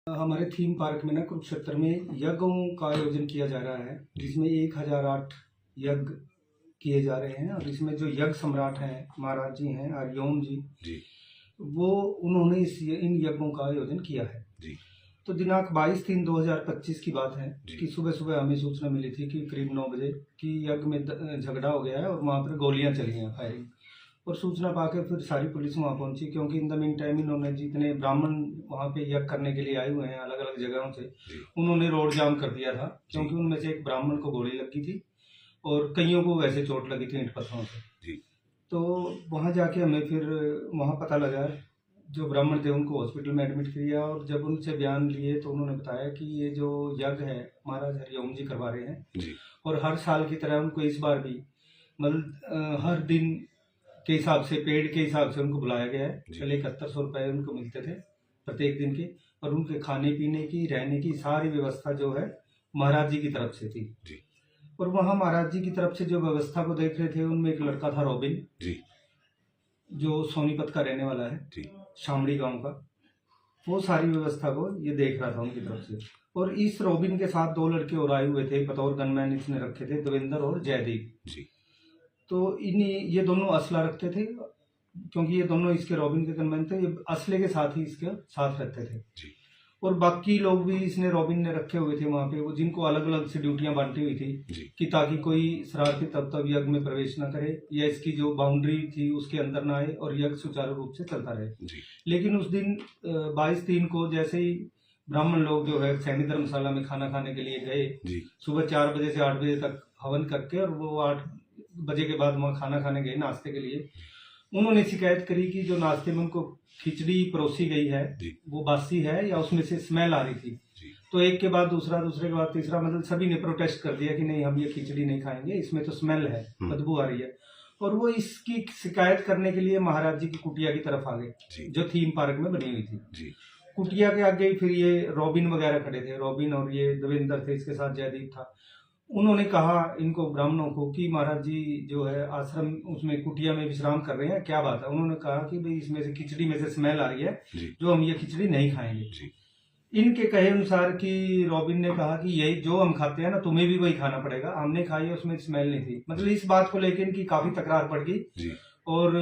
हमारे theme park में ना कुरुक्षेत्र में यज्ञों का आयोजन किया जा रहा है, जिसमें 1008 यज्ञ किए जा रहे हैं। और इसमें जो यज्ञ सम्राट हैं महाराज जी हैं हरिओम जी, वो उन्होंने इन यज्ञों का आयोजन किया है जी। तो दिनांक 22/3/2025 की बात है कि सुबह सुबह हमें सूचना मिली थी कि करीब 9 बजे कि यज्ञ में झगड़ा हो गया है और वहाँ पर गोलियां चली हैं, फायरिंग। और सूचना पाकर फिर सारी पुलिस वहाँ पहुंची, क्योंकि इन द मीन टाइम इन्होंने जितने ब्राह्मण वहाँ पे यज्ञ करने के लिए आए हुए हैं अलग अलग जगहों से, उन्होंने रोड जाम कर दिया था, क्योंकि उनमें से एक ब्राह्मण को गोली लगी थी और कईयों को वैसे चोट लगी थी ईंट पत्थरों से। तो वहाँ जाके हमें फिर वहाँ पता लगा, जो ब्राह्मण थे उनको हॉस्पिटल में एडमिट किया और जब उनसे बयान लिए तो उन्होंने बताया कि ये जो यज्ञ है महाराज हरिओम जी करवा रहे हैं और हर साल की तरह उनको इस बार भी मतलब हर दिन के हिसाब से, पेड़ के हिसाब से उनको बुलाया गया है। पहले 7100 रुपये उनको मिलते थे प्रत्येक दिन के, और उनके खाने पीने की रहने की सारी व्यवस्था जो है महाराज जी की तरफ से थी जी। और वहाँ महाराज जी की तरफ से जो व्यवस्था को देख रहे थे उनमें एक लड़का था रॉबिन जी, जो सोनीपत का रहने वाला है जी, शामड़ी गांव का। वो सारी व्यवस्था को ये देख रहा था उनकी तरफ से। और इस रॉबिन के साथ 2 लड़के और आए हुए थे बतौर गनमैन, इसने रखे थे देवेंद्र और जयदीप जी। तो ये दोनों असला रखते थे, क्योंकि ये दोनों इसके रॉबिन के गनमैन थे, ये असले के साथ ही इसके साथ रहते थे जी। और बाकी लोग भी इसने रॉबिन ने रखे हुए थे वहां पे, वो जिनको अलग अलग से ड्यूटियां बांटी हुई थी कि ताकि कोई शरारती तब यज्ञ में प्रवेश न करे या इसकी जो बाउंड्री थी उसके अंदर ना आए और यज्ञ सुचारू रूप से चलता रहे जी। लेकिन उस दिन 22/3 को जैसे ही ब्राह्मण लोग जो है सैनी धर्मशाला में खाना खाने के लिए गए, सुबह 4 बजे से 8 बजे तक हवन करके, और वो 8 बजे के बाद वहाँ खाना खाने गए नाश्ते के लिए। उन्होंने शिकायत करी कि जो नाश्ते में उनको खिचड़ी परोसी गई है वो बासी है या उसमें से स्मेल आ रही थी। तो एक के बाद दूसरा, दूसरे के बाद तीसरा, मतलब सभी ने प्रोटेस्ट कर दिया कि नहीं, हम ये खिचड़ी नहीं खाएंगे, इसमें तो स्मेल है, बदबू आ रही है। और वो इसकी शिकायत करने के लिए महाराज जी की कुटिया की तरफ आ गए, जो थीम पार्क में बनी हुई थी। कुटिया के आगे फिर ये रॉबिन वगैरह खड़े थे, रॉबिन और ये देवेंद्र थे, इसके साथ जयदीप था। उन्होंने कहा इनको ब्राह्मणों को कि महाराज जी जो है आश्रम उसमें कुटिया में विश्राम कर रहे हैं, क्या बात है। उन्होंने कहा कि भाई इसमें से खिचड़ी में से स्मेल आ रही है, जो हम ये खिचड़ी नहीं खाएंगे। इनके कहे अनुसार कि रॉबिन ने कहा कि यही जो हम खाते हैं ना, तुम्हें भी वही खाना पड़ेगा, हमने खाई उसमें स्मेल नहीं थी। मतलब इस बात को लेकर इनकी काफी तकरार पड़ गई और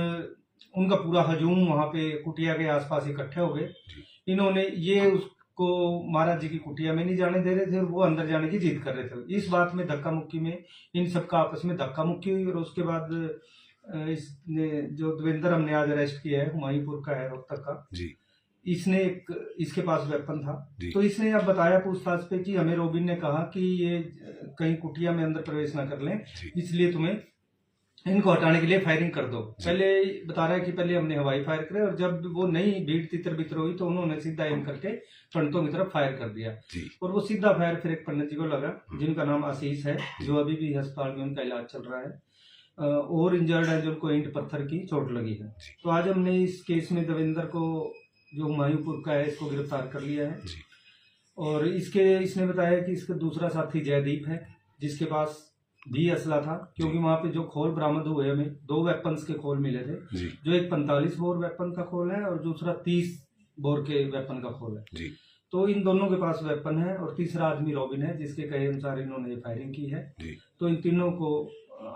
उनका पूरा हजूम वहां पे कुटिया के आसपास इकट्ठे हो गए। इन्होंने ये को महाराज जी की कुटिया में नहीं जाने दे रहे थे और वो अंदर जाने की जिद कर रहे थे। इस बात में धक्का मुक्की में इन सबका आपस में धक्का मुक्की हुई और उसके बाद इसने जो देवेंद्र हमने आज अरेस्ट किया है, हुमायूंपुर का है, रोहतक का जी, इसने इसके पास वेपन था। तो इसने अब बताया पूछताछ पे कि हमें रॉबिन ने कहा कि ये कहीं कुटिया में अंदर प्रवेश ना कर लें, इसलिए तुम्हें इनको हटाने के लिए फायरिंग कर दो। पहले बता रहा है कि पहले हमने हवाई फायर करे और जब वो नहीं भीड़ तितर बितर हुई तो उन्होंने सीधा एम करके पंडितों की तरफ फायर कर दिया। और वो सीधा फायर फिर एक पंडित जी को लगा, जिनका नाम आशीष है, जो अभी भी अस्पताल में उनका इलाज चल रहा है और इंजर्ड है, जिनको ईंट पत्थर की चोट लगी है। तो आज हमने इस केस में देवेंद्र को, जो हुमायूंपुर का है, इसको गिरफ्तार कर लिया है। और इसने बताया कि इसका दूसरा साथी जयदीप है, जिसके पास भी असला था, क्योंकि वहां पे जो खोल बरामद हुए हमें 2 वेपन्स के खोल मिले थे, जो एक 45 बोर वेपन का खोल है और दूसरा 30 बोर के वेपन का खोल है। तो इन दोनों के पास वेपन है और तीसरा आदमी रॉबिन है, जिसके कहे अनुसार इन्होंने ये फायरिंग की है। तो इन तीनों को,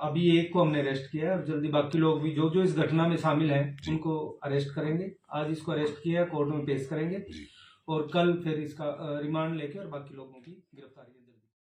अभी एक को हमने अरेस्ट किया है और जल्दी बाकी लोग भी जो जो इस घटना में शामिल हैं उनको अरेस्ट करेंगे। आज इसको अरेस्ट किया, कोर्ट में पेश करेंगे और कल फिर इसका रिमांड लेके और बाकी लोगों की गिरफ्तारी जल्दी